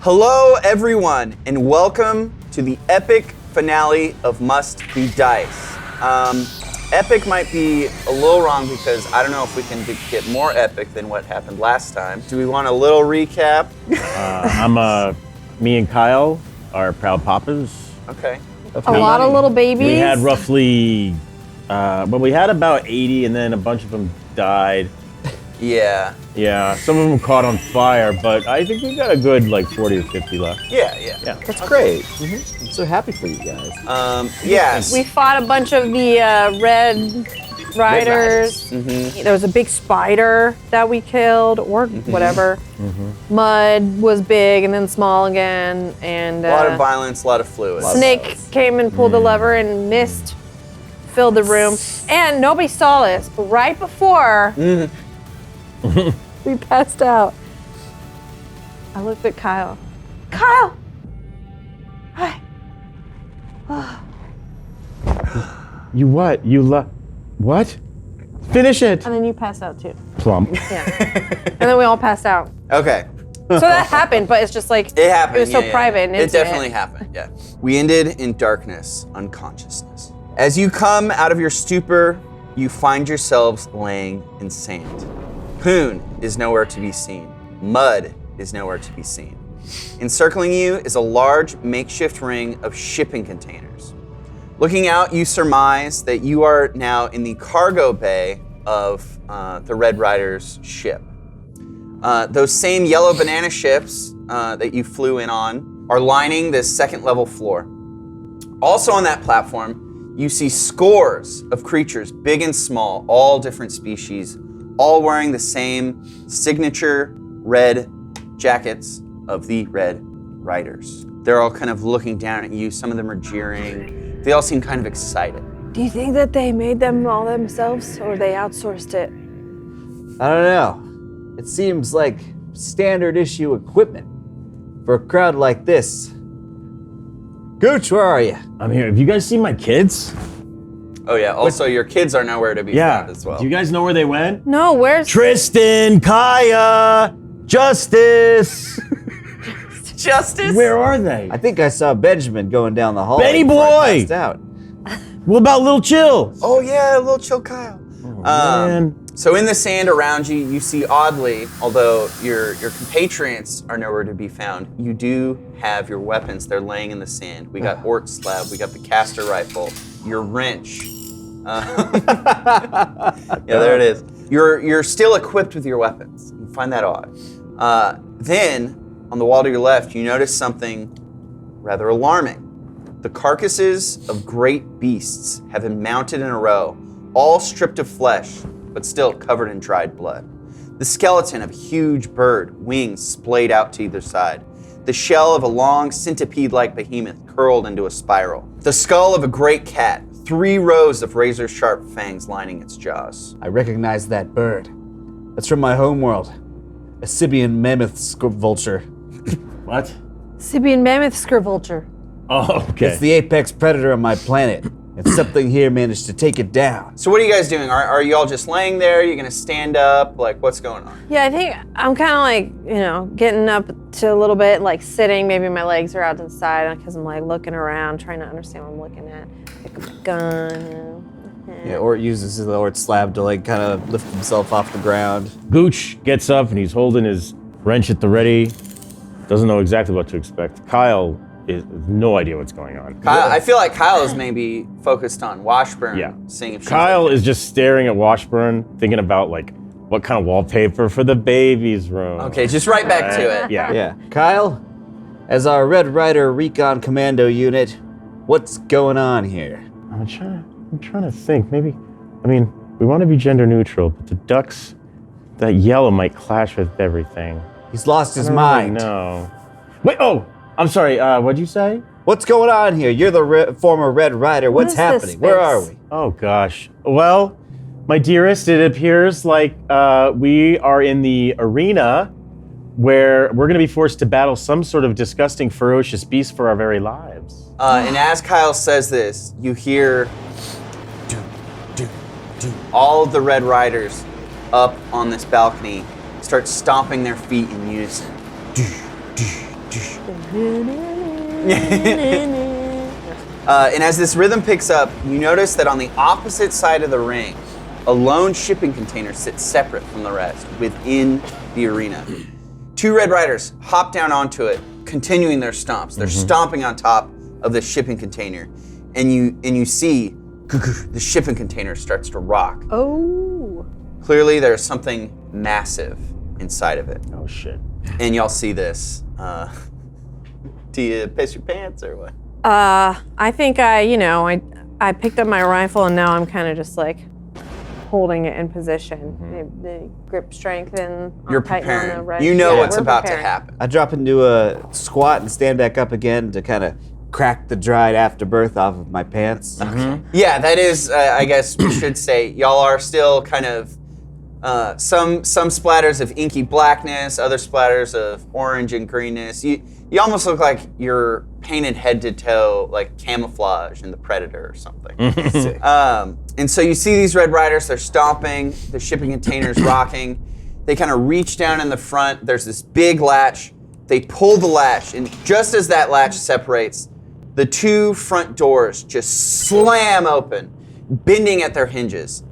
Hello, everyone, and welcome to the epic finale of Must Be Dice. Epic might be a little wrong because I don't know if we can get more epic than what happened last time. Do we want a little recap? Me and Kyle are proud papas. Okay. A lot of little babies. We had roughly, we had about 80 and then a bunch of them died. Yeah. Yeah, some of them caught on fire, but I think we got a good 40 or 50 left. Yeah. That's great. I'm so happy for you guys. Yes. We fought a bunch of the Red Riders. There was a big spider that we killed, or whatever. Mud was big and then small again, and a lot of violence, a lot of fluid. Snake came and pulled the lever, and mist filled the room. And nobody saw this, but right before we passed out, I looked at Kyle. Kyle! Hi. You what? What? Finish it! And then you passed out too. Plump. Yeah. And then we all passed out. Okay. So that happened, but it's just like, It happened. it was so yeah. private and It intimate. definitely happened, yeah. We ended in darkness, unconsciousness. As you come out of your stupor, you find yourselves laying in sand. Poon is nowhere to be seen. Mud is nowhere to be seen. Encircling you is a large makeshift ring of shipping containers. Looking out, you surmise that you are now in the cargo bay of the Red Rider's ship. Those same yellow banana ships that you flew in on are lining this second level floor. Also on that platform, you see scores of creatures, big and small, all different species, all wearing the same signature red jackets of the Red Riders. They're all kind of looking down at you. Some of them are jeering. They all seem kind of excited. Do you think that they made them all themselves, or they outsourced it? I don't know. It seems like standard issue equipment for a crowd like this. Gooch, where are you? I'm here. Have you guys seen my kids? Oh yeah, also your kids are nowhere to be found as well. Do you guys know where they went? No, where's... Tristan, Kaya, Justice. Justice? Where are they? I think I saw Benjamin going down the hall. Benny boy! Passed out. What about Little Chill? Oh yeah, little chill Kyle. Man. So in the sand around you, you see oddly, although your compatriots are nowhere to be found, you do have your weapons. They're laying in the sand. We got Ort slab, we got the caster rifle, your wrench. Yeah, there it is. You're still equipped with your weapons. You find that odd. Then, on the wall to your left, you notice something rather alarming. The carcasses of great beasts have been mounted in a row, all stripped of flesh, but still covered in dried blood. The skeleton of a huge bird, wings splayed out to either side. The shell of a long centipede-like behemoth curled into a spiral. The skull of a great cat, 3 rows of razor-sharp fangs lining its jaws. I recognize that bird. That's from my homeworld. A Sibian mammoth vulture. What? Sibian mammoth scrivulture. Oh, okay. It's the apex predator on my planet. And something here managed to take it down. So what are you guys doing? Are you all just laying there? Are you gonna stand up? Like, what's going on? Yeah, I think I'm kind of getting up to a little bit, sitting. Maybe my legs are out to the side because I'm looking around, trying to understand what I'm looking at. Pick up a gun. Yeah, Ort uses the Ort slab to kind of lift himself off the ground. Gooch gets up and he's holding his wrench at the ready. Doesn't know exactly what to expect. Kyle has no idea what's going on. Kyle, I feel like Kyle is maybe focused on Washburn, seeing if she's Kyle okay. is just staring at Washburn, thinking about what kind of wallpaper for the baby's room. Okay, just right back to it. Yeah. Yeah. Kyle, as our Red Rider Recon Commando unit, what's going on here? I'm trying to think. Maybe, we want to be gender neutral, but the ducks, that yellow might clash with everything. He's lost his mind. No. Wait, I'm sorry, what'd you say? What's going on here? You're the former Red Rider. What's is this happening? Where are space? we? Oh gosh. Well, my dearest, it appears like we are in the arena where we're going to be forced to battle some sort of disgusting, ferocious beast for our very lives. And as Kyle says this, you hear all of the Red Riders up on this balcony start stomping their feet in unison. And as this rhythm picks up, you notice that on the opposite side of the ring, a lone shipping container sits separate from the rest within the arena. 2 Red Riders hop down onto it, continuing their stomps. They're stomping on top of the shipping container, and you see the shipping container starts to rock. Oh. Clearly, there's something massive inside of it. Oh shit. And y'all see this. Do you piss your pants or what? I think I picked up my rifle and now I'm kind of just like holding it in position. The grip strength and You're tighten on the preparing. right. You know Yeah, what's we're about preparing. to happen. I drop into a squat and stand back up again to kind of crack the dried afterbirth off of my pants. Yeah, that is, I guess we should say, y'all are still kind of some splatters of inky blackness, other splatters of orange and greenness. You almost look like you're painted head to toe, like camouflage in The Predator or something. Sick. And so you see these Red Riders, they're stomping, the shipping container's rocking. They kind of reach down in the front. There's this big latch. They pull the latch, and just as that latch separates, the 2 front doors just slam open, bending at their hinges.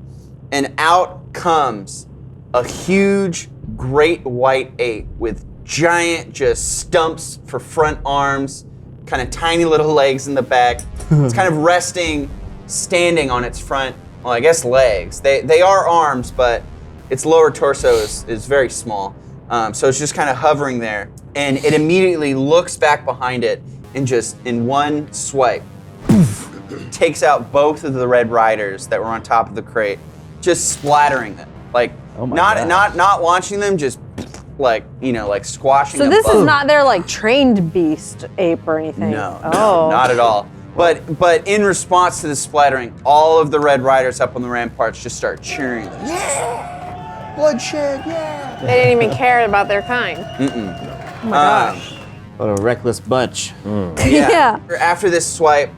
And out comes a huge great white ape with giant just stumps for front arms, kind of tiny little legs in the back. It's kind of resting, standing on its front, well, I guess legs. They are arms, but its lower torso is very small. So it's just kind of hovering there. And it immediately looks back behind it and just in one swipe, takes out both of the Red Riders that were on top of the crate, just splattering them. Like, Oh my God. not launching them, just like squashing So them. this is both. not their like trained beast ape or anything. No, Oh. not at all. But in response to the splattering, all of the Red Riders up on the ramparts just start cheering. Yeah! Bloodshed, yeah! They didn't even care about their kind. Oh my gosh. What a reckless bunch. Yeah. After this swipe,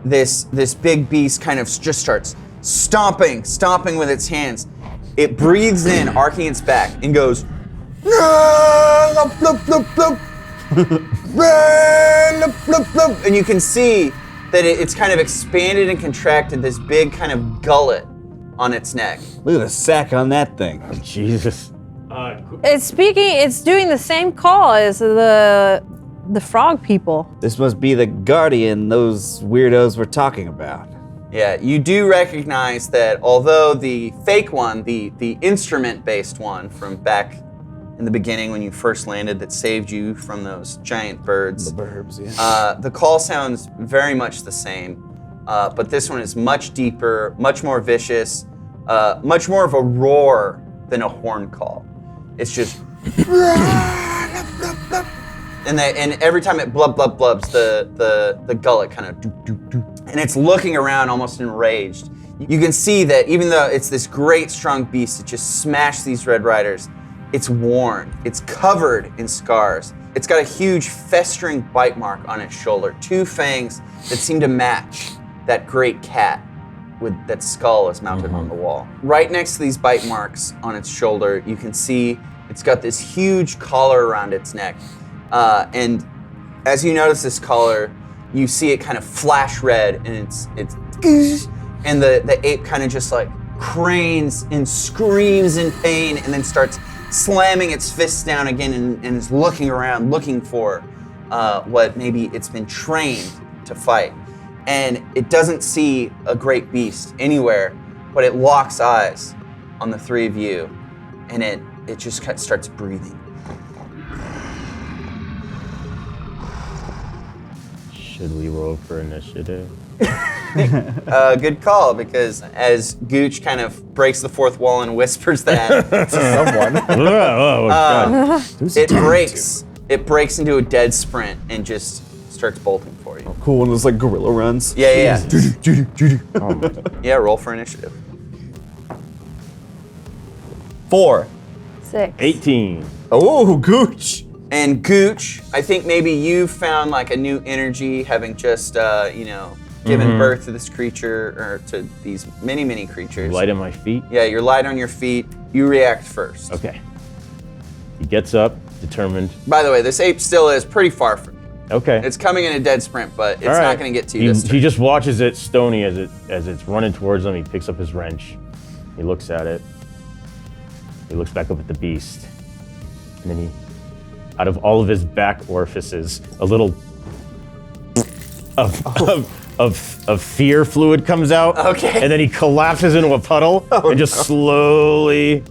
this big beast kind of just starts stomping with its hands. It breathes in, arcing its back, and goes, and you can see that it's kind of expanded and contracted this big kind of gullet on its neck. Look at the sack on that thing. Jesus. It's doing the same call as the frog people. This must be the guardian those weirdos were talking about. Yeah, you do recognize that although the fake one, the instrument-based one from back in the beginning when you first landed that saved you from those giant birds, The burbs, yeah. the call sounds very much the same, but this one is much deeper, much more vicious, much more of a roar than a horn call. It's just, and every time it blub blub blubs, the gullet kind of do do do, and it's looking around almost enraged. You can see that even though it's this great strong beast that just smashed these Red Riders, it's worn, it's covered in scars. It's got a huge festering bite mark on its shoulder, 2 fangs that seem to match that great cat with that skull is mounted on the wall. Right next to these bite marks on its shoulder, you can see it's got this huge collar around its neck. And as you notice this collar, you see it kind of flash red, and it's and the ape kind of just like cranes and screams in pain, and then starts slamming its fists down again and is looking around, looking for what maybe it's been trained to fight. And it doesn't see a great beast anywhere, but it locks eyes on the 3 of you, and it just starts breathing. Should we roll for initiative? Good call, because as Gooch kind of breaks the 4th wall and whispers that to someone, God. it breaks into a dead sprint and just starts bolting for you. Cool, one of those like gorilla runs. Yeah. Oh my God. Yeah, roll for initiative. 4. 6. 18. Oh, Gooch. And Gooch, I think maybe you found like a new energy having just, given birth to this creature, or to these many, many creatures. Light on my feet. Yeah, you're light on your feet. You react first. Okay. He gets up, determined. By the way, this ape still is pretty far from you. Okay. It's coming in a dead sprint, but it's All right. not going to get to you this He turn. just watches it stony as it's running towards him. He picks up his wrench. He looks at it. He looks back up at the beast. And then he, out of all of his back orifices, a little of fear fluid comes out. Okay. And then he collapses into a puddle and just slowly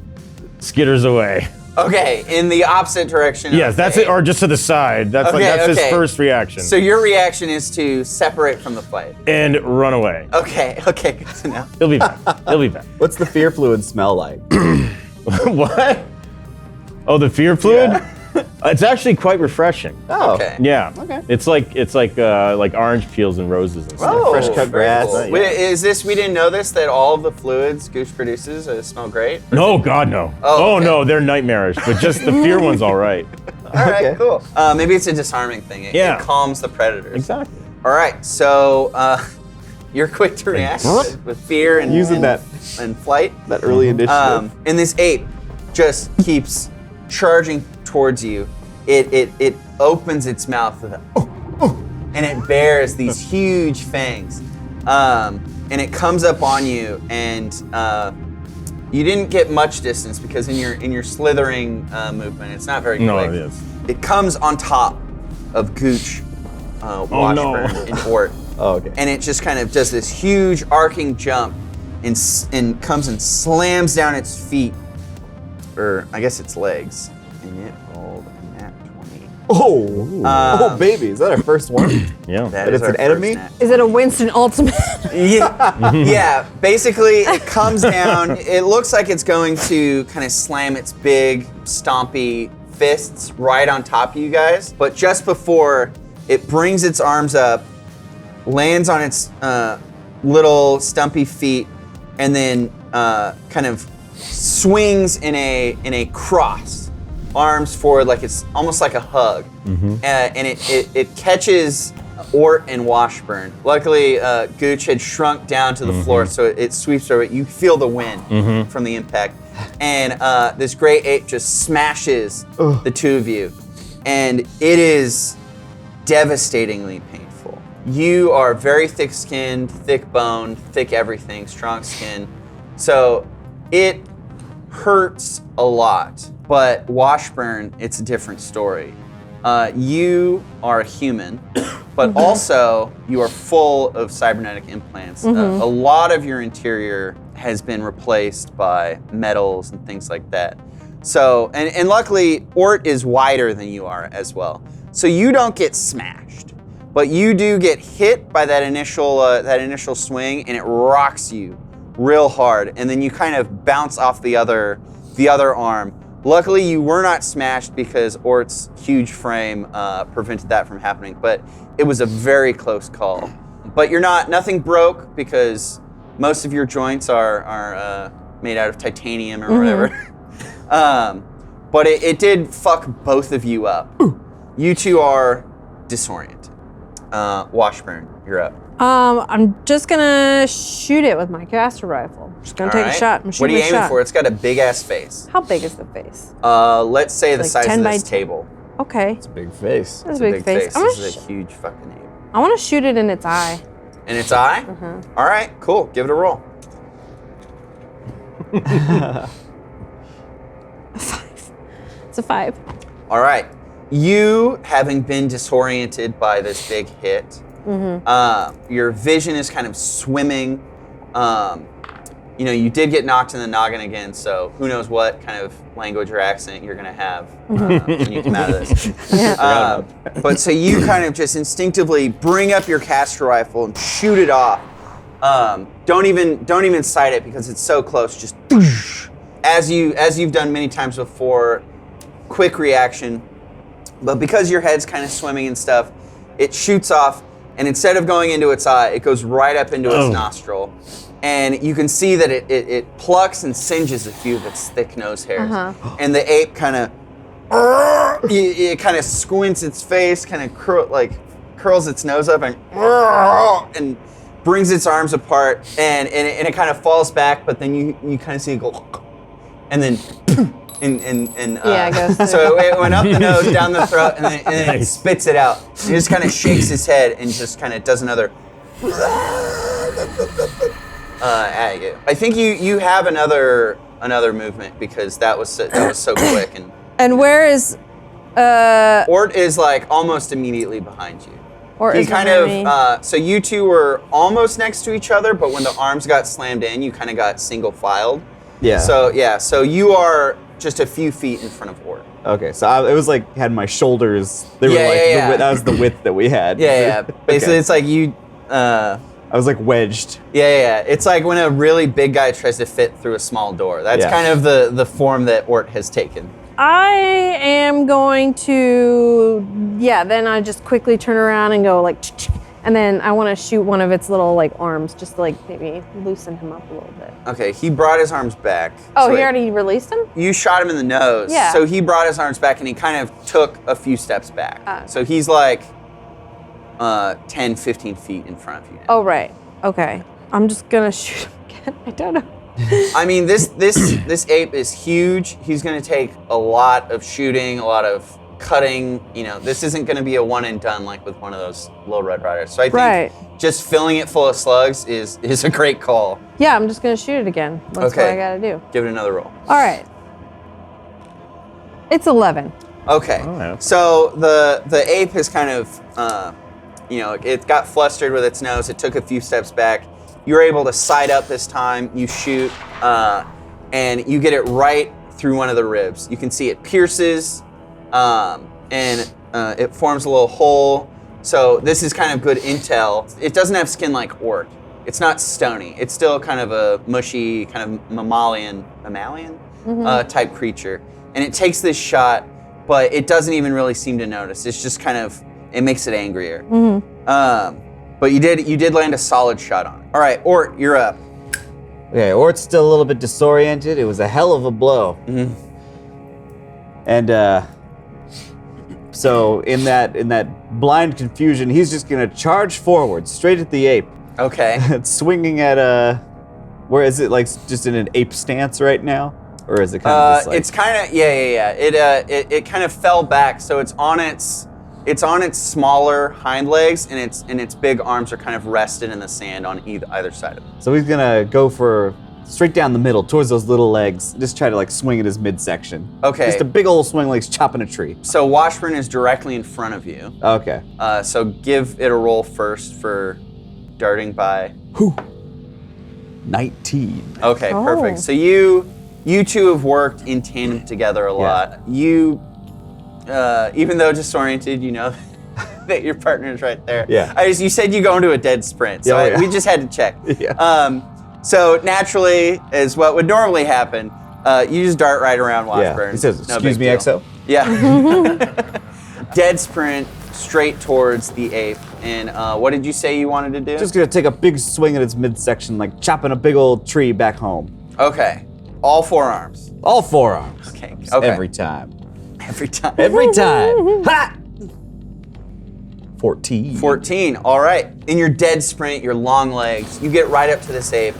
skitters away. Okay, in the opposite direction. Yes, of that's the it, or just to the side. That's his first reaction. So your reaction is to separate from the fight. And run away. Okay, good to know. He'll be back. He'll be back. What's the fear fluid smell like? What? Oh, the fear fluid? It's actually quite refreshing. Oh, Okay. Yeah. Okay. It's like orange peels and roses and stuff. Oh, fresh cut very grass. cool. Yeah. Wait, we didn't know this, that all of the fluids Gooch produces smell great? No, God, no. Oh, okay. No, they're nightmarish. But just the fear one's all right. All right, Okay. cool. Maybe it's a disarming thing. It Yeah. calms the predators. Exactly. All right, so you're quick to react with fear and Using and flight. that early initiative. And this ape just keeps charging towards you. It opens its mouth with and it bears these huge fangs. And it comes up on you, and you didn't get much distance because in your slithering movement, it's not very quick. No, it is. It comes on top of Gooch, Washburn, and Ort. Oh, okay. And it just kind of does this huge arcing jump and comes and slams down its feet, or I guess its legs. And it rolled a nat 20. Oh, baby, is that our first one? Yeah. That But is it's our an enemy? first nat. Is it a Winston Ultimate? Yeah, basically it comes down. It looks like it's going to kind of slam its big, stompy fists right on top of you guys. But just before, it brings its arms up, lands on its little stumpy feet, and then kind of swings in a cross, arms forward, like it's almost like a hug. And it catches Ort and Washburn. Luckily, Gooch had shrunk down to the floor, so it sweeps over it. You feel the wind from the impact. And this gray ape just smashes the two of you. And it is devastatingly painful. You are very thick-skinned, thick-boned, thick everything, strong skin. So it hurts a lot. But Washburn, it's a different story. You are a human, but also you are full of cybernetic implants. A lot of your interior has been replaced by metals and things like that. So, and luckily, Ort is wider than you are as well. So you don't get smashed, but you do get hit by that initial swing, and it rocks you real hard, and then you kind of bounce off the other arm. Luckily, you were not smashed because Ort's huge frame prevented that from happening, but it was a very close call. But nothing broke because most of your joints are made out of titanium or whatever. But it did fuck both of you up. You two are disoriented. Washburn, you're up. I'm just gonna shoot it with my caster rifle. Just gonna take a shot. I'm What are you shooting a aiming shot. for? It's got a big ass face. How big is the face? Let's say the Like size 10 of by this 10. table. Okay, It's a big face. that's It's a big face. I'm This gonna is a huge fucking ape. I want to shoot it in its eye. In its eye? All right, cool. Give it a roll. It's a 5. All right. You, having been disoriented by this big hit, your vision is kind of swimming. You did get knocked in the noggin again, so who knows what kind of language or accent you're going to have when you come out of this. But so you kind of just instinctively bring up your caster rifle and shoot it off. Don't even sight it because it's so close. Just as you've done many times before, quick reaction. But because your head's kind of swimming and stuff, it shoots off, and instead of going into its eye, it goes right up into its nostril. And you can see that it plucks and singes a few of its thick nose hairs. And the ape kind of it kind of squints its face, kind of curls its nose up and brings its arms apart, and it kind of falls back, but then you kind of see it go, and then Yeah, it goes through. So it went up the nose, down the throat, and then it Nice. spits it out. He just kind of shakes his head and just kind of does another at you. I think you have another movement because that was so quick. And where is Ort is like almost immediately behind you. Ort He is kind behind of me. so you two were almost next to each other, but when the arms got slammed in, you kind of got single filed. Yeah. So you are just a few feet in front of Ort. Okay, so it was like had my shoulders. They were Yeah, like yeah, yeah. that was the width that we had. Yeah. Basically, Okay. it's like you. I was like wedged. Yeah. It's like when a really big guy tries to fit through a small door. That's Yeah. kind of the form that Ort has taken. I am going to, then I just quickly turn around and go like, and then I want to shoot one of its little like arms, just to like maybe loosen him up a little bit. Okay, he brought his arms back. Oh, So he wait, already released him? You shot him in the nose. Yeah. So he brought his arms back and he kind of took a few steps back. So he's like 10, 15 feet in front of you now. Oh, right. Okay. I'm just going to shoot him again. I don't know. I mean, this ape is huge. He's going to take a lot of shooting, a lot of cutting. You know, this isn't going to be a one and done like with one of those little Red Riders. So I think Right. just filling it full of slugs is a great call. Yeah, I'm just going to shoot it again. That's Okay. what I got to do. Give it another roll. All right. It's 11. Okay. Oh, yeah. So the ape has kind of, it got flustered with its nose. It took a few steps back. You're able to side up this time. You shoot, and you get it right through one of the ribs. You can see it pierces, and it forms a little hole. So this is kind of good intel. It doesn't have skin like Ort. It's not stony. It's still kind of a mushy, kind of mammalian type creature. And it takes this shot, but it doesn't even really seem to notice. It's just kind of, it makes it angrier. But you did land a solid shot on it. All right, Ort, you're up. Okay, Ort's still a little bit disoriented. It was a hell of a blow. And so in that blind confusion, he's just gonna charge forward, straight at the ape. Okay. It's swinging at where is it, like just in an ape stance right now, or is it kind of just like? It's kind of yeah. It kind of fell back, so it's on its smaller hind legs, and its big arms are kind of rested in the sand on either side of it. So he's gonna go for straight down the middle towards those little legs. Just try to like swing at his midsection. Okay. Just a big old swing like he's chopping a tree. So Washburn is directly in front of you. Okay. So give it a roll first for darting by. 19. Okay, Oh. perfect. So you two have worked in tandem together a lot. You, even though disoriented, you know that your partner is right there. Yeah. You said you go into a dead sprint, so Yeah. we just had to check. Yeah. So naturally, as what would normally happen, you just dart right around Washburn. Yeah. He says, No "Excuse big me, deal." XO." Yeah. Dead sprint straight towards the ape. And what did you say you wanted to do? Just gonna take a big swing at its midsection, like chopping a big old tree back home. Okay. All four arms. All forearms. Okay. Every time. Every time. Every time. Ha! 14. 14. All right. In your dead sprint, your long legs, you get right up to this ape,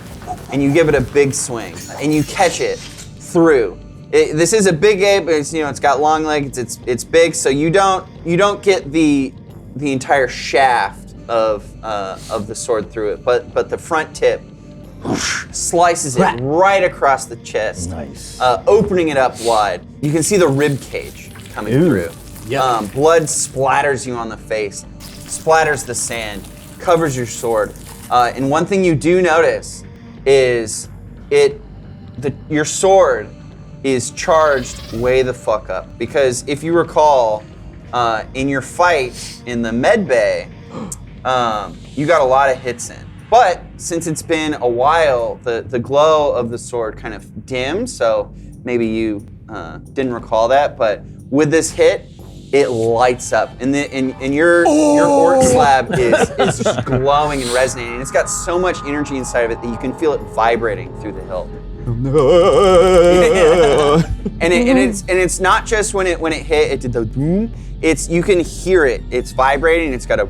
and you give it a big swing, and you catch it through. This is a big ape. It's got long legs. It's big, so you don't get the entire shaft of the sword through it, but the front tip slices it right across the chest, Nice. opening it up wide. You can see the rib cage coming through. Yep. Blood splatters you on the face, splatters the sand, covers your sword. And one thing you do notice is your sword is charged way the fuck up. Because if you recall, in your fight in the med bay, you got a lot of hits in. But since it's been a while, the glow of the sword kind of dimmed, so maybe you didn't recall that, but with this hit, it lights up, and your orc slab is just glowing and resonating. And it's got so much energy inside of it that you can feel it vibrating through the hilt. And it's not just when it hit, it did the boom. You can hear it. It's vibrating. It's got a.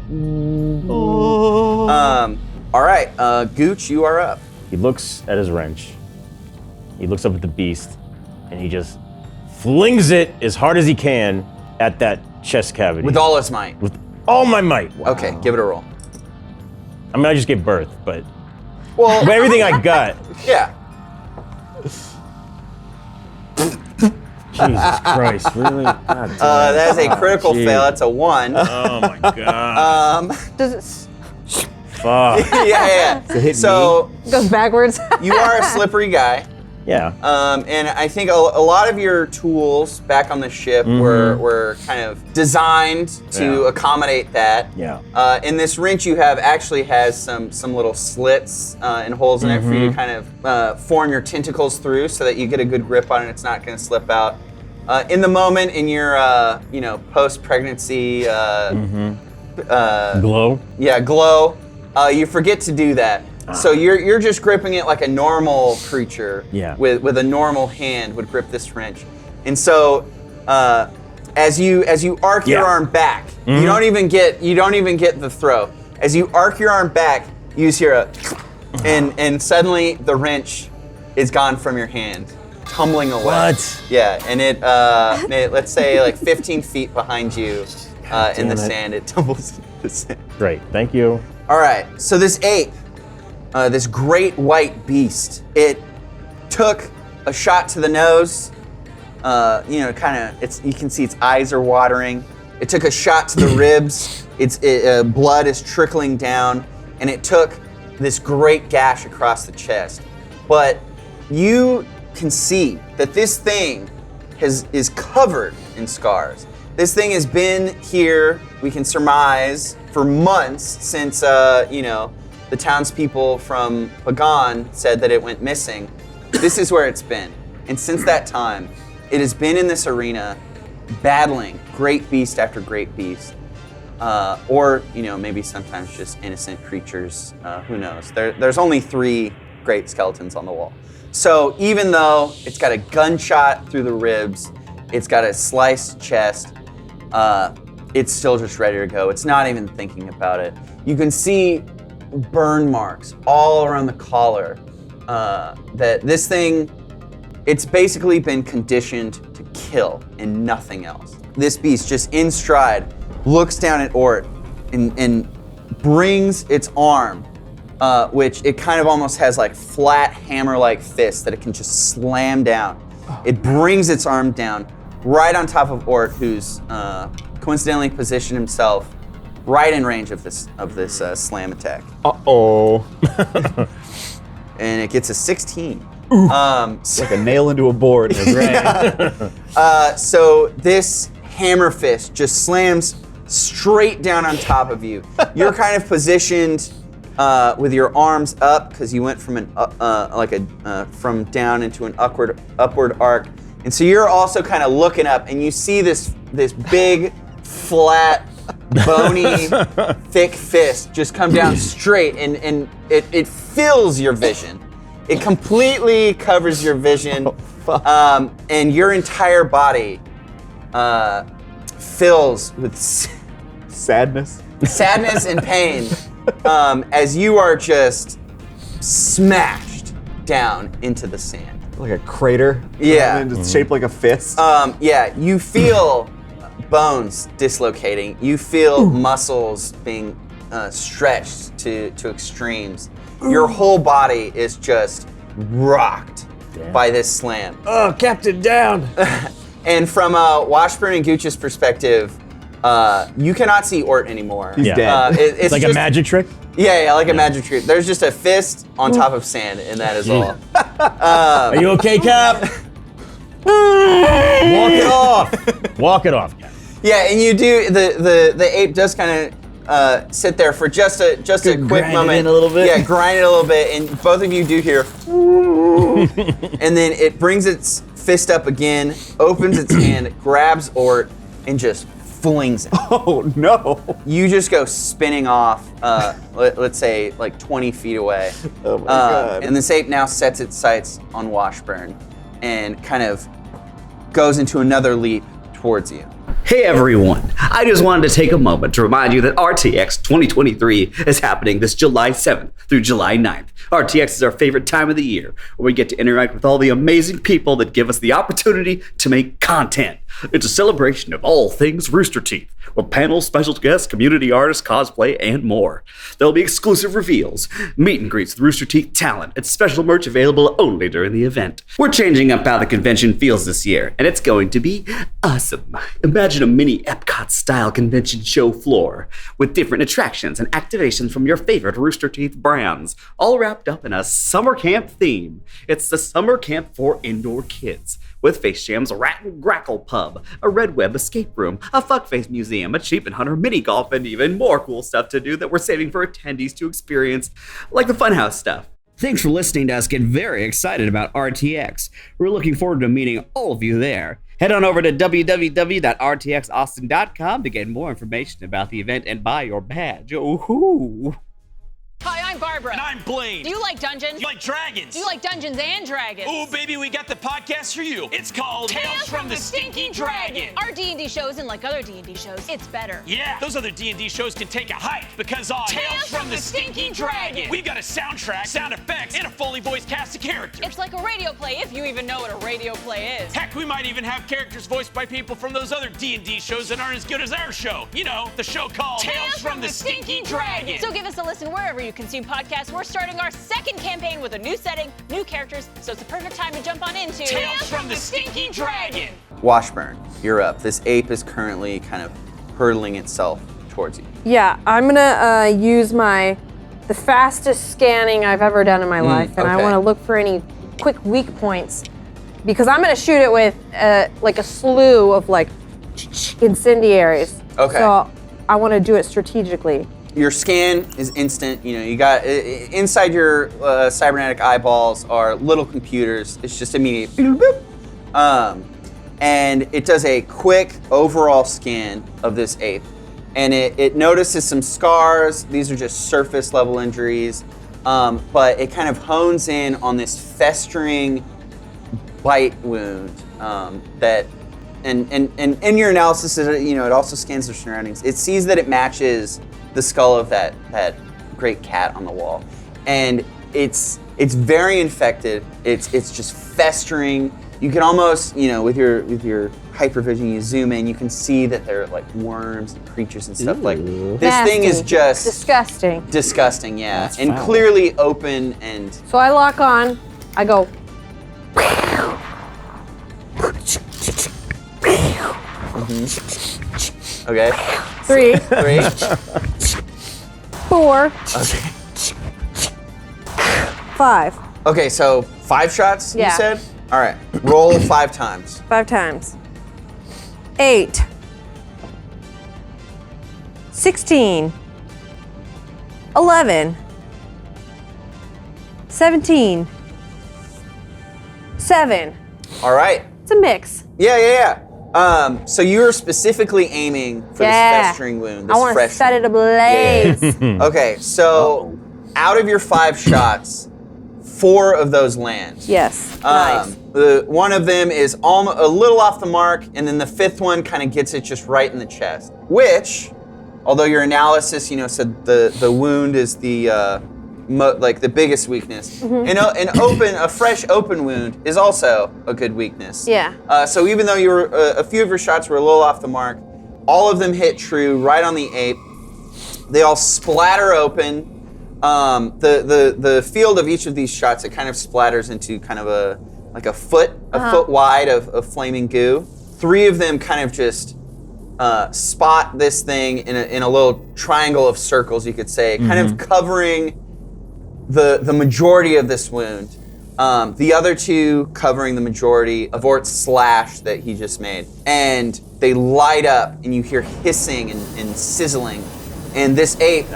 All right, Gooch, you are up. He looks at his wrench. He looks up at the beast, and he just flings it as hard as he can at that chest cavity. With all his might. With all my might. Okay, give it a roll. I mean, I just gave birth, but Well, with everything I got. yeah. Jesus Christ, really? God damn. That is a critical gee. fail. That's a 1. Oh my God. Does it Fuck. Yeah. So it goes backwards? you are a slippery guy. Yeah. And I think a lot of your tools back on the ship were kind of designed to accommodate that. Yeah. And this wrench you have actually has some little slits and holes in it for you to kind of form your tentacles through so that you get a good grip on it. It's not going to slip out. In the moment, in your post-pregnancy Glow. glow, you forget to do that. So you're just gripping it like a normal creature with a normal hand would grip this wrench. And so as you arc your arm back, you don't even get the throw. As you arc your arm back, you just hear a and suddenly the wrench is gone from your hand, tumbling away. What? Yeah, and it let's say like 15 feet behind you in the sand, it tumbles into the sand. Great, thank you. All right, so this ape, this great white beast, it took a shot to the nose. You can see its eyes are watering. It took a shot to the ribs. Blood is trickling down, and it took this great gash across the chest. But you can see that this thing is covered in scars. This thing has been here, we can surmise, for months since the townspeople from Pagan said that it went missing. This is where it's been. And since that time, it has been in this arena battling great beast after great beast. Or maybe sometimes just innocent creatures, who knows. There's only 3 great skeletons on the wall. So even though it's got a gunshot through the ribs, it's got a sliced chest, it's still just ready to go. It's not even thinking about it. You can see burn marks all around the collar. That this thing, it's basically been conditioned to kill and nothing else. This beast just in stride looks down at Ort and brings its arm, which it kind of almost has like flat hammer-like fists that it can just slam down. It brings its arm down right on top of Ort, who's coincidentally positioned himself right in range of this slam attack. Uh-oh. And it gets a 16. Like a nail into a board. So this hammer fist just slams straight down on top of you. You're kind of positioned with your arms up because you went from from down into an upward arc, and so you're also kind of looking up, and you see this big, flat, bony, thick fist just come down straight, and it fills your vision. It completely covers your vision, and your entire body fills with Sadness. sadness and pain as you are just smashed down into the sand. Like a crater. Yeah. And it's shaped like a fist. You feel bones dislocating. You feel muscles being stretched to extremes. Your whole body is just rocked by this slam. Oh, Captain, down! And from Washburn and Gooch's perspective, you cannot see Ort anymore. He's dead. It's like just, a magic trick? Yeah, like a magic trick. There's just a fist on top of sand, and that is all. Are you okay, Cap? Walk it off. Walk it off, Cap. Yeah, and you do the ape does kind of sit there for just a quick grind moment. it in a little bit. Yeah, grind it a little bit, and both of you do hear, and then it brings its fist up again, opens its hand, grabs Ort, and just flings it. Oh no! You just go spinning off, let's say like 20 feet away. Oh my god! And this ape now sets its sights on Washburn, and kind of goes into another leap towards you. Hey everyone, I just wanted to take a moment to remind you that RTX 2023 is happening this July 7th through July 9th. RTX is our favorite time of the year, where we get to interact with all the amazing people that give us the opportunity to make content. It's a celebration of all things Rooster Teeth, with panels, special guests, community artists, cosplay, and more. There'll be exclusive reveals, meet and greets with Rooster Teeth talent, and special merch available only during the event. We're changing up how the convention feels this year, and it's going to be awesome. Imagine a mini Epcot-style convention show floor with different attractions and activations from your favorite Rooster Teeth brands, all wrapped up in a summer camp theme. It's the summer camp for indoor kids, with Face Jam's Rat and Grackle Pub, a Red Web escape room, a Fuckface museum, a Cheap and Hunter mini golf, and even more cool stuff to do that we're saving for attendees to experience, like the Funhaus stuff. Thanks for listening to us get very excited about RTX. We're looking forward to meeting all of you there. Head on over to www.rtxaustin.com to get more information about the event and buy your badge. Ooh. Hi, I'm Barbara. And I'm Blaine. Do you like dungeons? You like dragons? Do you like Dungeons and Dragons? Ooh, baby, we got the podcast for you. It's called Tales from the Stinky Dragon. Our D&D shows, and like other D&D shows, it's better. Yeah, those other D&D shows can take a hike because on Tales from the Stinky Dragon, we've got a soundtrack, sound effects, and a fully voiced cast of characters. it's like a radio play, if you even know what a radio play is. Heck, we might even have characters voiced by people from those other D&D shows that aren't as good as our show. You know, the show called Tales from the Stinky Dragon. So give us a listen wherever you consume podcasts. We're starting our second campaign with a new setting, new characters, so it's the perfect time to jump on into Tales from the Stinky Dragon. Washburn, you're up. This ape is currently kind of hurtling itself towards you. Yeah, I'm gonna use the fastest scanning I've ever done in my life, and I okay. want to look for any quick weak points because I'm gonna shoot it with like a slew of like incendiaries. Okay. So I want to do it strategically. Your scan is instant. You know, you got inside your cybernetic eyeballs are little computers. It's just immediate. Boop, boop. And it does a quick overall scan of this ape. And it notices some scars. These are just surface level injuries. But it kind of hones in on this festering bite wound that, and in your analysis, it also scans the surroundings. It sees that it matches the skull of that great cat on the wall, and it's very infected. It's just festering. You can almost, with your hypervision, you zoom in, you can see that there are like worms and creatures and stuff. Like this Nasty. thing is just disgusting. yeah, That's and foul. clearly open and. So I lock on. I go. Okay. 3, 4, Okay. 5. Okay, so 5 shots, Yeah. you said? All right, roll 5 times. 5 times. 8. 16. 11. 17. 7. All right. It's a mix. Yeah. So you're specifically aiming for this festering wound. This I want to fresh set it ablaze. Okay, so out of your 5 shots, 4 of those land. Yes. Nice. One of them is a little off the mark, and then the 5th one kind of gets it just right in the chest. Which, although your analysis, said the wound is the the biggest weakness. A fresh open wound is also a good weakness. Yeah. So even though you were a few of your shots were a little off the mark, all of them hit true right on the ape. They all splatter open. The field of each of these shots, it kind of splatters into kind of a foot wide of flaming goo. 3 of them kind of just spot this thing in a little triangle of circles, you could say, kind of covering the majority of this wound. The other 2 covering the majority of Ort's slash that he just made. And they light up, and you hear hissing and sizzling. And this ape,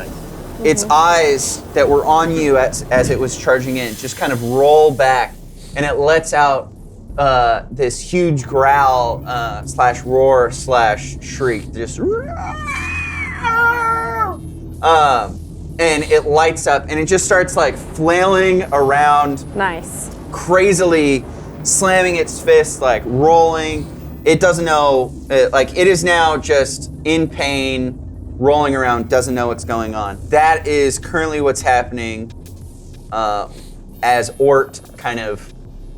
its eyes that were on you as it was charging in just kind of roll back, and it lets out this huge growl slash roar slash shriek. Just and it lights up, and it just starts like flailing around Nice. crazily, slamming its fists, like rolling, It doesn't know, it is now just in pain, rolling around, doesn't know what's going on. That is currently what's happening as Ort kind of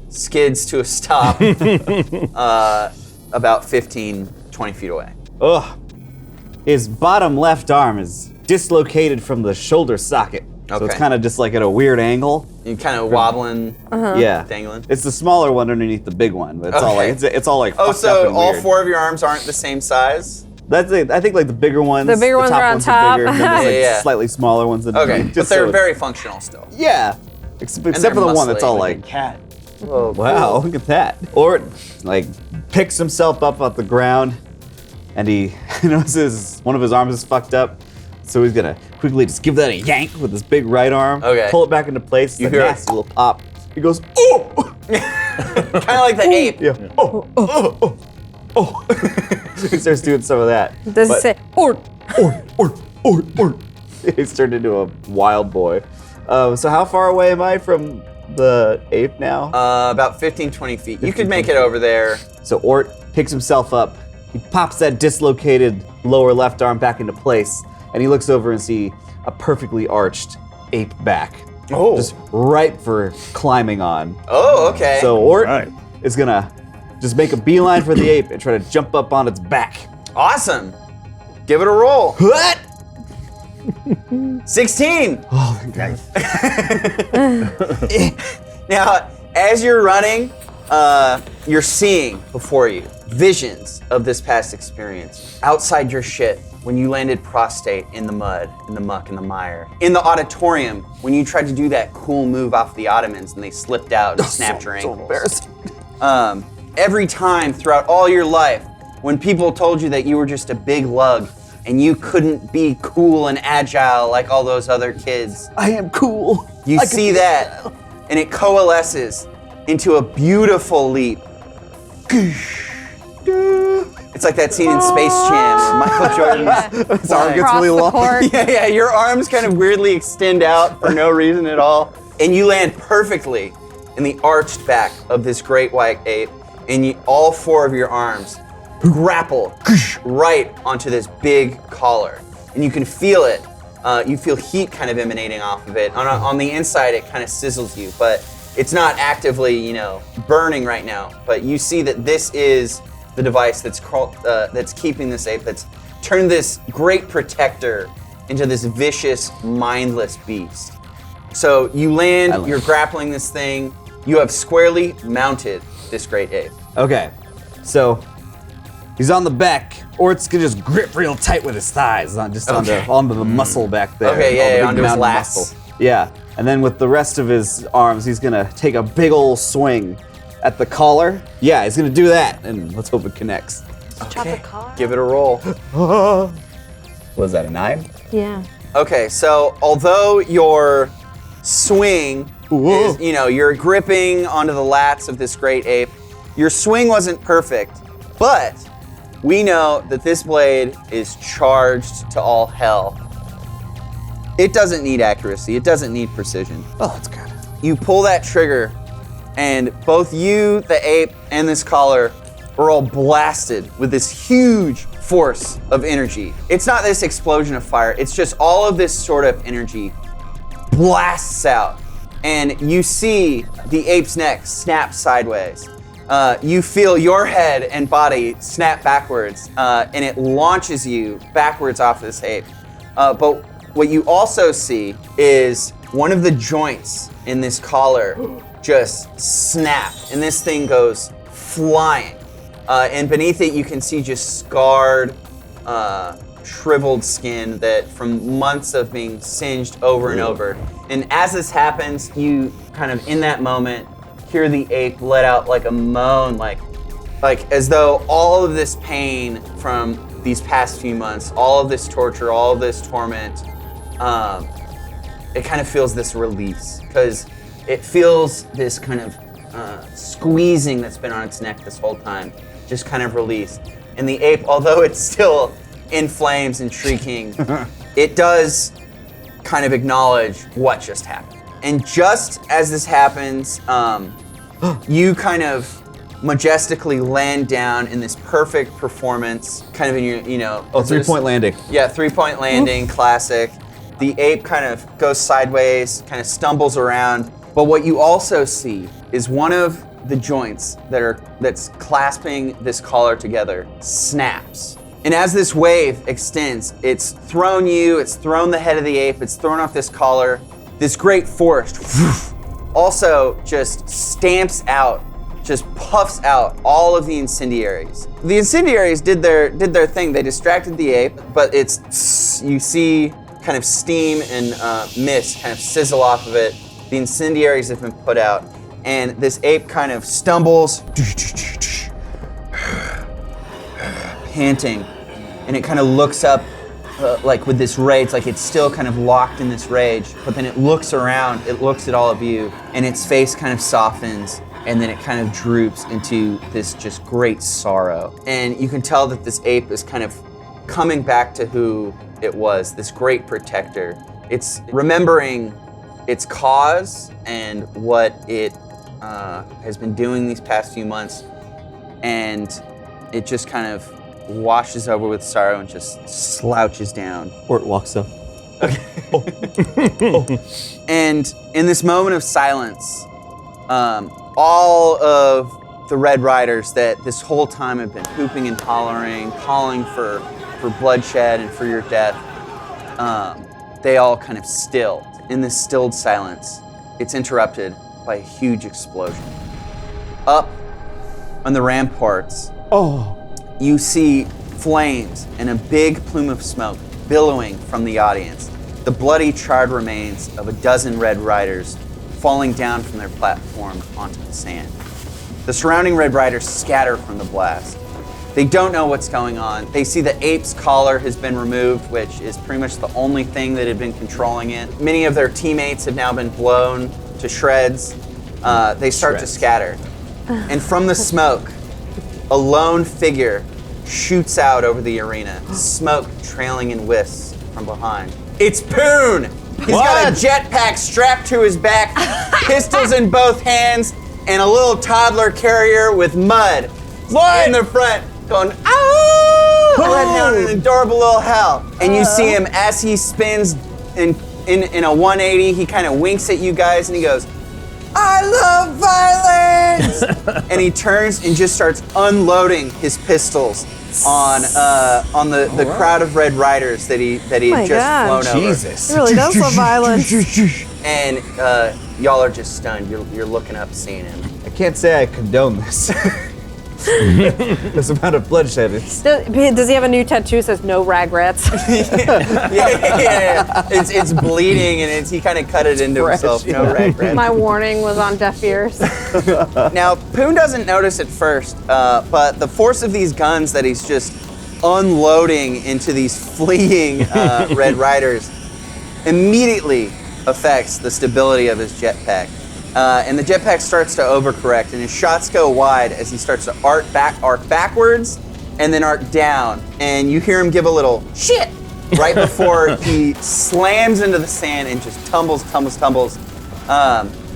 skids to a stop about 15, 20 feet away. Ugh. His bottom left arm is dislocated from the shoulder socket. So it's Okay. kind of just like at a weird angle. You kind of wobbling, Yeah. dangling. It's the smaller one underneath the big one, but it's all Okay. like it's all like Oh, fucked up so and all weird. 4 of your arms aren't the same size? That's it. I think like the bigger ones. The bigger ones top are on ones top. bigger, and then there's, like, Yeah. slightly smaller ones. That Okay, but just they're so- very functional still. Yeah. Except they're for the one that's muscly, all like like Cat. Oh, wow, look at that. Or like picks himself up off the ground and he notices one of his arms is fucked up. So he's gonna quickly just give that a yank with his big right arm. Okay. Pull it back into place. You It's a hear it. nasty little pop. He goes, oh! Kind of like the ape. Yeah. Oh, oh, oh, oh. He starts doing some of that. Does it But- say, or? Or. He's turned into a wild boy. So how far away am I from the ape now? About 15, 20 feet. You could make it over there. So Ort picks himself up. He pops that dislocated lower left arm back into place, and he looks over and see a perfectly arched ape back. Oh. Just ripe for climbing on. Oh, okay. So Ort Right. is gonna just make a beeline for the ape and try to jump up on its back. Awesome. Give it a roll. What? 16. Oh, nice. Now, as you're running, you're seeing before you visions of this past experience. Outside your shit, when you landed prostate in the mud, in the muck, in the mire. In the auditorium, when you tried to do that cool move off the Ottomans and they slipped out and snapped your ankles. embarrassing. Every time throughout all your life, when people told you that you were just a big lug and you couldn't be cool and agile like all those other kids, I am cool. you I can see be that and it coalesces into a beautiful leap. It's like that scene in Space Jam, Michael Jordan's His arm gets Across really the long. court. yeah, your arms kind of weirdly extend out for no reason at all. And you land perfectly in the arched back of this great white ape. And all 4 of your arms grapple right onto this big collar. And you can feel it. You feel heat kind of emanating off of it. On the inside, it kind of sizzles you, but it's not actively, burning right now. But you see that this is the device that's keeping this ape, that's turned this great protector into this vicious, mindless beast. So you land, you're grappling this thing, you have squarely mounted this great ape. Okay, so he's on the back. Ort's gonna just grip real tight with his thighs, onto the muscle back there. Okay, all the yeah, big onto his mountain lats. muscle. Yeah, and then with the rest of his arms, he's gonna take a big ol' swing at the collar. Yeah, he's gonna do that, and let's hope it connects. Chop the collar? Give it a roll. Was that a 9? Yeah. Okay, so although your swing is, you're gripping onto the lats of this great ape, your swing wasn't perfect, but we know that this blade is charged to all hell. It doesn't need accuracy, it doesn't need precision. Oh, that's good. You pull that trigger, and both you, the ape, and this collar are all blasted with this huge force of energy. It's not this explosion of fire, it's just all of this sort of energy blasts out. And you see the ape's neck snap sideways. You feel your head and body snap backwards, and it launches you backwards off this ape. But what you also see is one of the joints in this collar just snap, and this thing goes flying. And beneath it, you can see just scarred, shriveled skin that from months of being singed over and over. And as this happens, you kind of in that moment hear the ape let out like a moan, like as though all of this pain from these past few months, all of this torture, all of this torment, it kind of feels this release, because it feels this kind of squeezing that's been on its neck this whole time, just kind of released. And the ape, although it's still in flames and shrieking, it does kind of acknowledge what just happened. And just as this happens, you kind of majestically land down in this perfect performance, kind of in your, Oh, 3-point landing. Yeah, 3-point landing, classic. The ape kind of goes sideways, kind of stumbles around. But what you also see is one of the joints that's clasping this collar together snaps. And as this wave extends, it's thrown the head of the ape, it's thrown off this collar. This great force also just stamps out, just puffs out all of the incendiaries. The incendiaries did their thing. They distracted the ape, but you see kind of steam and mist kind of sizzle off of it. The incendiaries have been put out, and this ape kind of stumbles, panting, and it kind of looks up like with this rage, like it's still kind of locked in this rage, but then it looks around, it looks at all of you, and its face kind of softens, and then it kind of droops into this just great sorrow. And you can tell that this ape is kind of coming back to who it was, this great protector. It's remembering its cause and what it has been doing these past few months, and it just kind of washes over with sorrow and just slouches down. Or it walks up. And in this moment of silence, all of the Red Riders that this whole time have been hooping and hollering, calling for bloodshed and for your death, they all kind of still. In this stilled silence, it's interrupted by a huge explosion. Up on the ramparts, you see flames and a big plume of smoke billowing from the audience. The bloody, charred remains of a dozen Red Riders falling down from their platform onto the sand. The surrounding Red Riders scatter from the blast. They don't know what's going on. They see the ape's collar has been removed, which is pretty much the only thing that had been controlling it. Many of their teammates have now been blown to shreds. They start to scatter. And from the smoke, a lone figure shoots out over the arena, smoke trailing in wisps from behind. It's Poon! He's got a jetpack strapped to his back, pistols in both hands, and a little toddler carrier with mud in the front, going, "Ow!" letting out an adorable little howl. And you see him as he spins in a 180, he kind of winks at you guys and he goes, "I love violence!" And he turns and just starts unloading his pistols on the crowd of Red Riders that he had just flown over. Jesus. He really does love violence. And y'all are just stunned. You're looking up, seeing him. I can't say I condone this. This amount of bloodshed is... Does he have a new tattoo that says "No regrets"? Yeah. It's bleeding, and he kind of cut it into himself. No regret. My warning was on deaf ears. Now, Poon doesn't notice at first, but the force of these guns that he's just unloading into these fleeing Red Riders immediately affects the stability of his jetpack. And the jetpack starts to overcorrect, and his shots go wide as he starts to arc backwards and then arc down. And you hear him give a little shit right before he slams into the sand and just tumbles.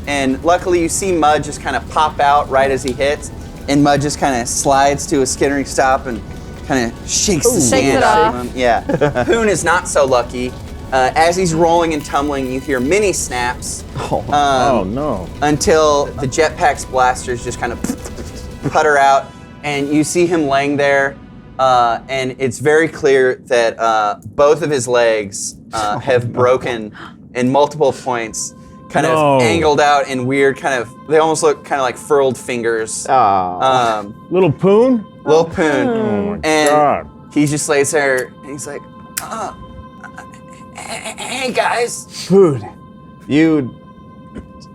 And luckily you see Mud just kind of pop out right as he hits, and Mud just kind of slides to a skittering stop and kind of shakes the sand out of him. Yeah. Poon is not so lucky. As he's rolling and tumbling, you hear mini snaps. Oh no. Until the jetpack's blasters just kind of putter out, and you see him laying there, and it's very clear that both of his legs have broken in multiple points, kind of angled out in weird they almost look kind of like furled fingers. Little Poon? Little Poon. Oh my and God. he just lays there, and he's like, hey guys. Poon, you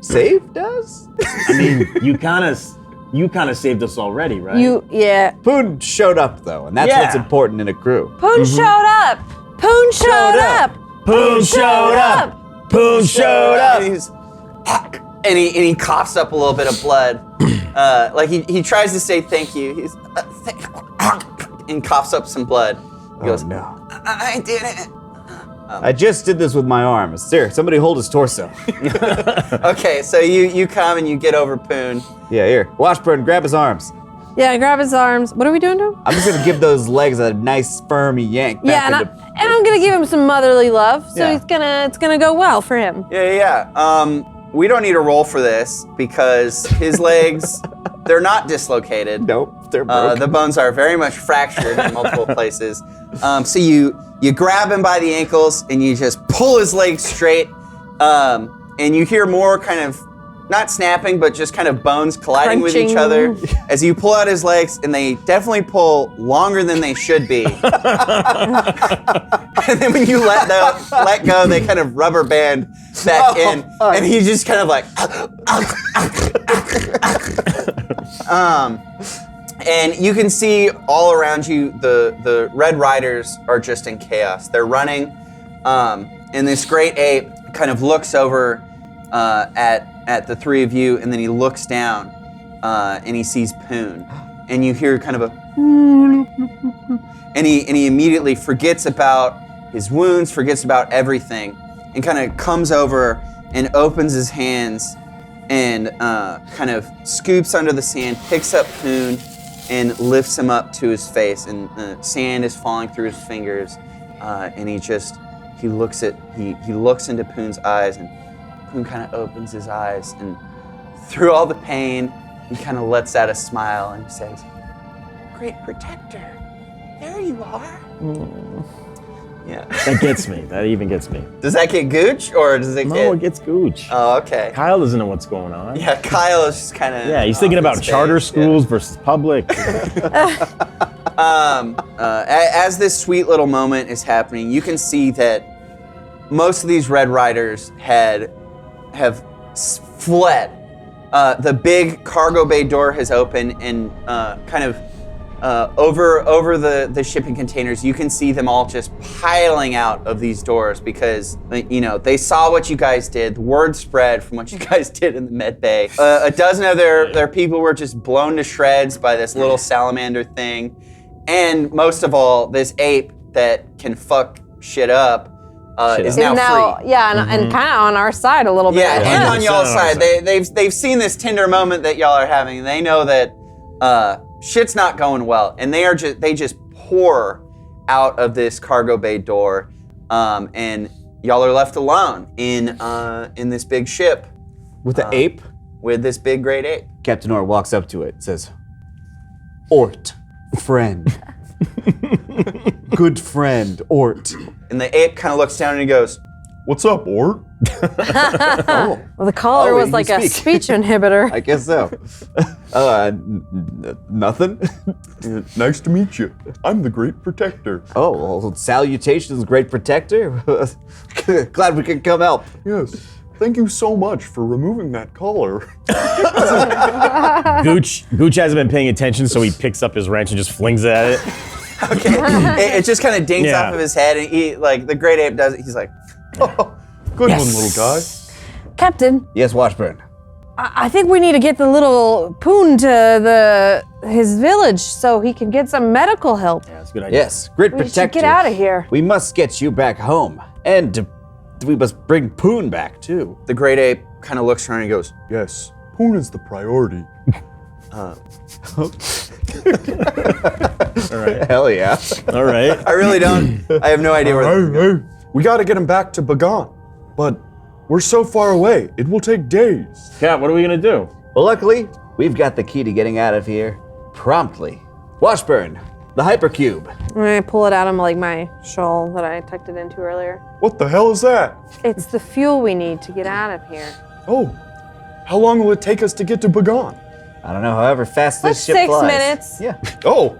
saved us? I mean, you kind of saved us already, right? Yeah. Poon showed up though, and that's what's important in a crew. Poon showed up. Poon showed up. Poon showed up. Poon showed up. And he coughs up a little bit of blood. Like he tries to say thank you. He's and coughs up some blood. He goes, no. I did it. I just did this with my arm. Sir, somebody hold his torso. Okay, so you come and you get over Poon. Yeah, here. Washburn, grab his arms. Yeah, grab his arms. What are we doing to him? I'm just gonna give those legs a nice firm yank. Yeah, back and I'm gonna give him some motherly love, so Yeah. it's gonna go well for him. Yeah. We don't need a roll for this because his legs, they're not dislocated. Nope, they're broken. The bones are very much fractured in multiple places. So you grab him by the ankles and you just pull his legs straight, and you hear more kind of, not snapping, but just kind of bones colliding with each other as you pull out his legs, and they definitely pull longer than they should be. And then when you let go, they kind of rubber band back in, and he's just kind of like, and you can see all around you, the Red Riders are just in chaos. They're running, and this great ape kind of looks over at the three of you, and then he looks down, and he sees Poon, and you hear kind of a, and he immediately forgets about his wounds, forgets about everything, and kind of comes over and opens his hands and kind of scoops under the sand, picks up Poon, and lifts him up to his face, and sand is falling through his fingers, and he looks into Poon's eyes, and Poon kind of opens his eyes, and through all the pain, he kind of lets out a smile and says, "Great protector, there you are." Yeah. That gets me. That even gets me. Does that get Gooch, or does it get? No, it gets Gooch. Oh, okay. Kyle doesn't know what's going on. Yeah, Kyle is just kind of. Yeah, he's thinking about charter schools versus public. As this sweet little moment is happening, you can see that most of these Red Riders have fled. The big cargo bay door has opened, and kind of over the shipping containers, you can see them all just piling out of these doors because they saw what you guys did. The word spread from what you guys did in the med bay. A dozen of their people were just blown to shreds by this little salamander thing, and most of all, this ape that can fuck shit up. Is now free. Yeah, and kind of on our side a little bit. Yeah, and on y'all's side. They've seen this tender moment that y'all are having, and they know that shit's not going well, and they just pour out of this cargo bay door, and y'all are left alone in this big ship with the ape, with this big great ape. Captain Orr walks up to it, says, "Ort, friend, good friend, Ort." And the ape kind of looks down and he goes, "What's up, Ort?" Well, the collar was like a speech inhibitor. I guess so. Nothing. Nice to meet you. I'm the Great Protector. Oh, well, salutations, Great Protector. Glad we could come help. Yes. Thank you so much for removing that collar. Gooch hasn't been paying attention, so he picks up his wrench and just flings it at it. Okay, it just kind of dinks Yeah. off of his head, and he, like the great ape does it. He's like, Oh, good one, little guy. Captain, Yes, Washburn. I think we need to get the little Poon to his village so he can get some medical help. Yeah, that's a good idea. Yes, Great We Protector. should get out of here. We must get you back home, and we must bring Poon back too. the great ape kind of looks around and he goes, Yes, Poon is the priority. All right. Hell yeah. All right. I really don't. I have no idea where. Hey, we gotta get him back to Bagan, but we're so far away, it will take days. Cat, what are we gonna do? Well, luckily, we've got the key to getting out of here promptly. Washburn, the hypercube. I'm gonna pull it out of like my shawl that I tucked it into earlier. What the hell is that? It's the fuel we need to get out of here. Oh, how long will it take us to get to Bagan? I don't know, however fast Like this ship 6 flies. minutes. Yeah. Oh,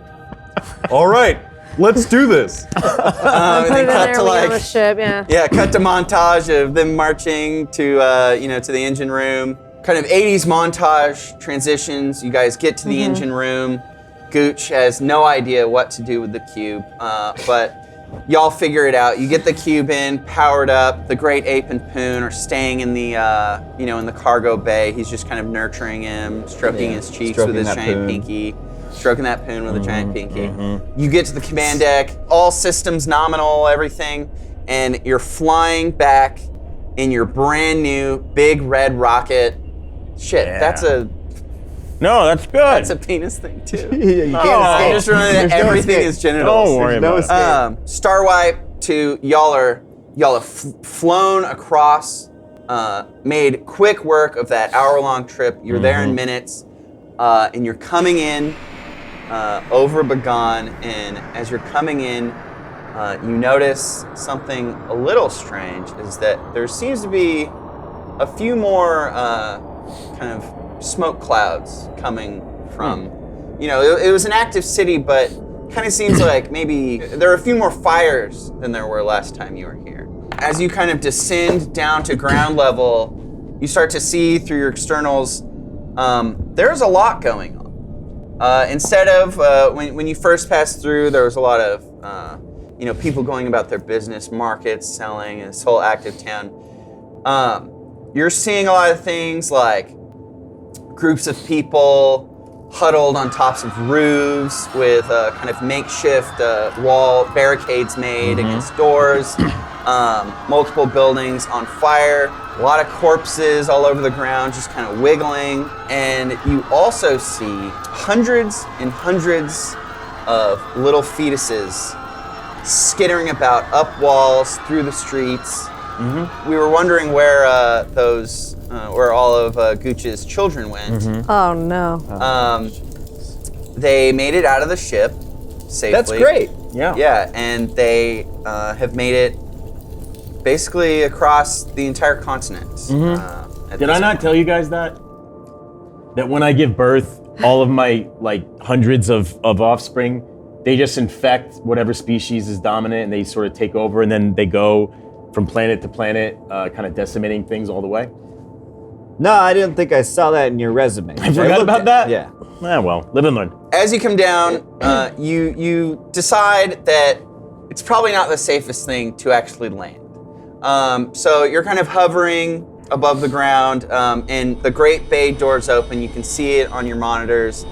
all right, let's do this. Put They it in cut there, to we get on the like, ship, yeah. yeah, cut to montage of them marching to to the engine room. Kind of 80s montage transitions. You guys get to the engine room. Gooch has no idea what to do with the cube, but y'all figure it out. You get the cube in, powered up. The great ape and Poon are staying in the in the cargo bay. He's just kind of nurturing him, stroking his cheeks Stroking with his that giant Poon. pinky, stroking that Poon with a giant pinky. You get to the command deck, all systems nominal, everything, and you're flying back in your brand new big red rocket. Shit, Yeah. that's a No, that's good. That's a penis thing too. You can't I escape. just remember that There's no everything escape. is genitals. Don't worry There's no about it. escape. Star wipe to y'all have flown across, made quick work of that hour-long trip. You're there in minutes, and you're coming in over Bagan, and as you're coming in, you notice something a little strange, is that there seems to be a few more kind of smoke clouds coming from, it was an active city, but kind of seems like maybe there are a few more fires than there were last time you were here. As you kind of descend down to ground level, you start to see through your externals, there's a lot going on. Instead of, when you first passed through, there was a lot of, people going about their business, markets, selling, and this whole active town. You're seeing a lot of things like groups of people huddled on tops of roofs with kind of makeshift wall barricades made against doors, multiple buildings on fire, a lot of corpses all over the ground just kind of wiggling, and you also see hundreds and hundreds of little fetuses skittering about up walls, through the streets. We were wondering where where all of Gooch's children went. Oh no. They made it out of the ship safely. That's great. Yeah. Yeah, and they have made it basically across the entire continent. Did I not tell you guys that? That when I give birth, all of my hundreds of offspring, they just infect whatever species is dominant and they sort of take over, and then they go from planet to planet, kind of decimating things all the way? No, I didn't think I saw that in your resume. I forgot about that? Yeah. Well, live and learn. As you come down, you decide that it's probably not the safest thing to actually land. So you're kind of hovering above the ground, and the great bay doors open. You can see it on your monitors.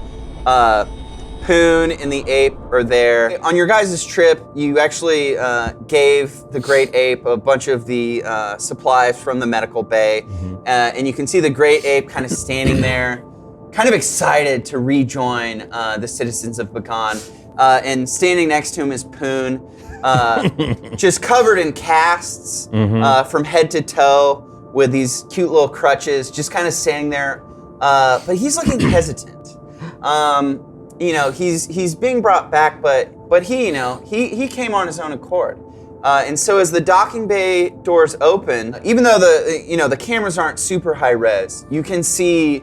Poon and the ape are there. On your guys' trip, you actually gave the great ape a bunch of the supplies from the medical bay, and you can see the great ape kind of standing there, kind of excited to rejoin the citizens of Bagan. And standing next to him is Poon, just covered in casts from head to toe with these cute little crutches, just kind of standing there. But he's looking hesitant. He's being brought back, but he came on his own accord. And so as the docking bay doors open, even though the cameras aren't super high res, you can see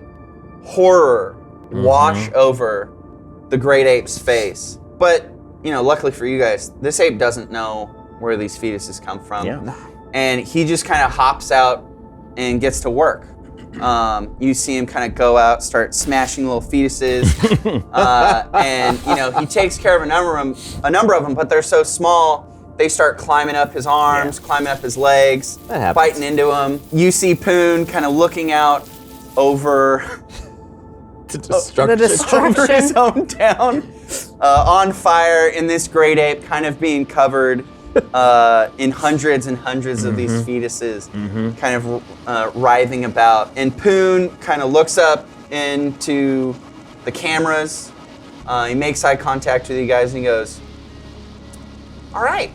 horror wash over the great ape's face. But, luckily for you guys, this ape doesn't know where these fetuses come from. Yeah. And he just kind of hops out and gets to work. You see him kind of go out, start smashing little fetuses, and he takes care of a number of them, but they're so small they start climbing up his arms, climbing up his legs, That happens. biting into him. You see Poon kind of looking out over The over his destruction. hometown, on fire, and this great ape kind of being covered in hundreds and hundreds of these fetuses, kind of writhing about. And Poon kind of looks up into the cameras. He makes eye contact with you guys, and he goes, "All right,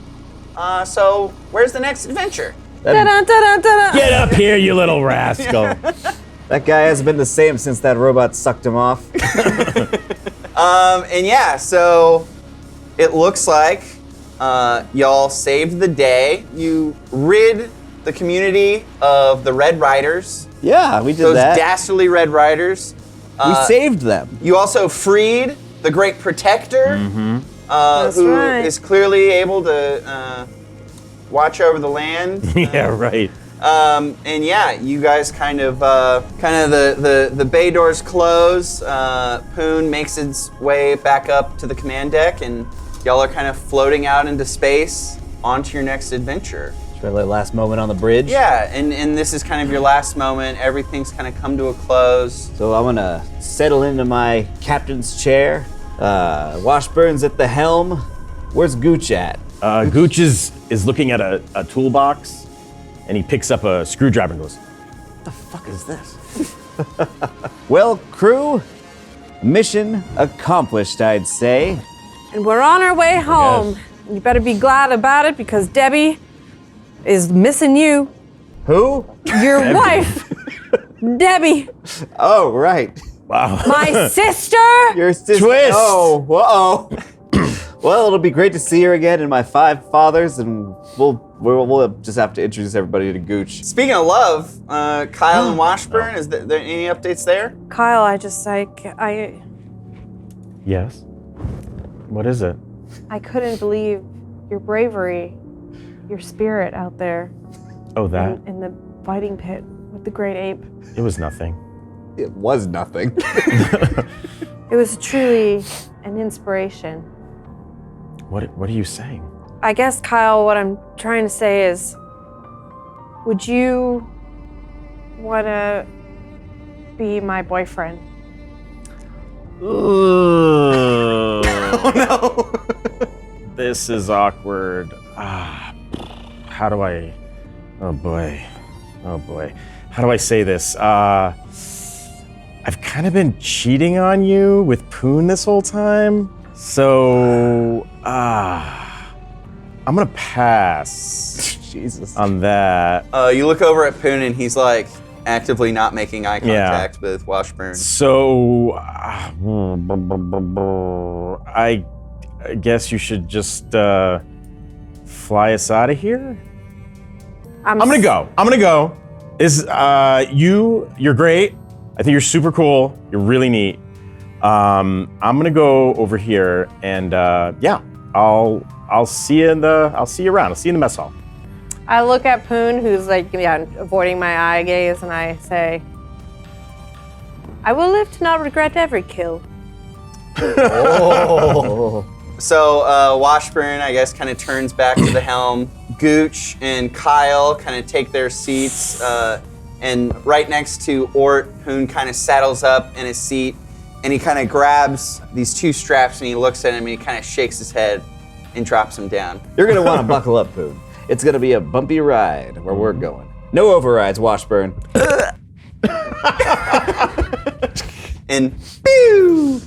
so where's the next adventure?" Da-da-da-da-da. Get up here, you little rascal. That guy hasn't been the same since that robot sucked him off. So it looks like y'all saved the day. You rid the community of the Red Riders, Yeah, we did those that. dastardly Red Riders. We saved them. You also freed the Great Protector, That's who right. is clearly able to watch over the land. Yeah, right. You guys kind of the bay doors close. Poon makes its way back up to the command deck, and y'all are kind of floating out into space onto your next adventure. It's really last moment on the bridge. Yeah, and this is kind of your last moment. Everything's kind of come to a close. So I'm gonna settle into my captain's chair. Washburn's at the helm. Where's Gooch at? Gooch is looking at a toolbox, and he picks up a screwdriver and goes, What the fuck is this? Well, crew, mission accomplished, I'd say. And we're on our way home. You better be glad about it because Debbie is missing you. Who? Your wife, Debbie. Oh, right. Wow. My sister. Your sister. Twist. Oh, uh-oh. Well, it'll be great to see her again in my 5 fathers, and we'll just have to introduce everybody to Gooch. Speaking of love, Kyle and Washburn, is there any updates there? Kyle, I Yes? What is it? I couldn't believe your bravery, your spirit out there Oh, that? in the fighting pit with the great ape. It was nothing. It was nothing. It was truly an inspiration. What are you saying? I guess, Kyle, what I'm trying to say is, would you want to be my boyfriend? Oh no. This is awkward. How do I? Oh boy. How do I say this? I've kind of been cheating on you with Poon this whole time. So, I'm gonna pass. Jesus. On that. You look over at Poon and he's like actively not making eye contact with Washburn. So, I guess you should just fly us out of here. I'm gonna go. You're great. I think you're super cool. You're really neat. I'm gonna go over here and I'll see you around. I'll see you in the mess hall. I look at Poon, who's like, avoiding my eye gaze, and I say, I will live to not regret every kill. So Washburn, I guess, kind of turns back to the helm. Gooch and Kyle kind of take their seats, and right next to Ort, Poon kind of saddles up in his seat, and he kind of grabs these 2 straps and he looks at him and he kind of shakes his head and drops him down. You're going to want to buckle up, Poon. It's going to be a bumpy ride where we're going. No overrides, Washburn. And pew!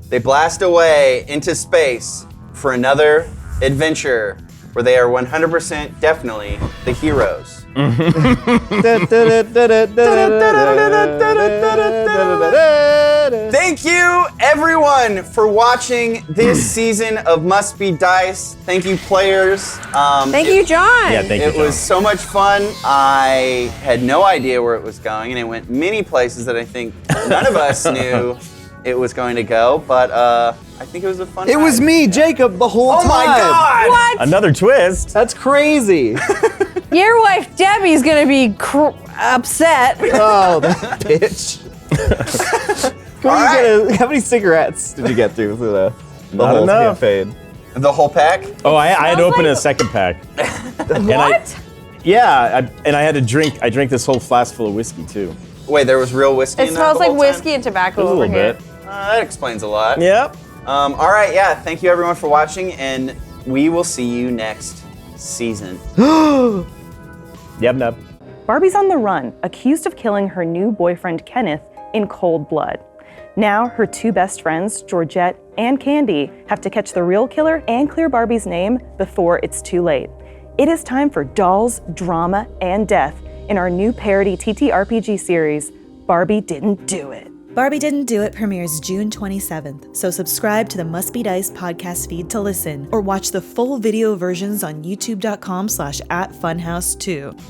They blast away into space for another adventure where they are 100% definitely the heroes. Thank you, everyone, for watching this season of Must Be Dice. Thank you, players. Thank you, John. Yeah, thank you, It John. was so much fun. I had no idea where it was going, and it went many places that I think none of us knew it was going to go. But I think it was a fun It was ride. me, Jacob, the whole Oh time. my God! What? Another twist. That's crazy. Your wife, Debbie's gonna be upset. Oh, that bitch. How many cigarettes did you get through the Not whole enough. campaign? The whole pack? Oh, I had to Smells open like- a second pack. What? And I had to drink. I drank this whole flask full of whiskey too. Wait, there was real whiskey It in there smells the like whole whiskey time? and tobacco It was a over little here. bit. That explains a lot. Yep. All right, yeah. Thank you, everyone, for watching, and we will see you next season. Yep. Nub. Barbie's on the run, accused of killing her new boyfriend Kenneth in cold blood. Now, her 2 best friends, Georgette and Candy, have to catch the real killer and clear Barbie's name before it's too late. It is time for dolls, drama, and death in our new parody TTRPG series, Barbie Didn't Do It. Barbie Didn't Do It premieres June 27th, so subscribe to the Must Be Dice podcast feed to listen, or watch the full video versions on youtube.com/@funhouse2.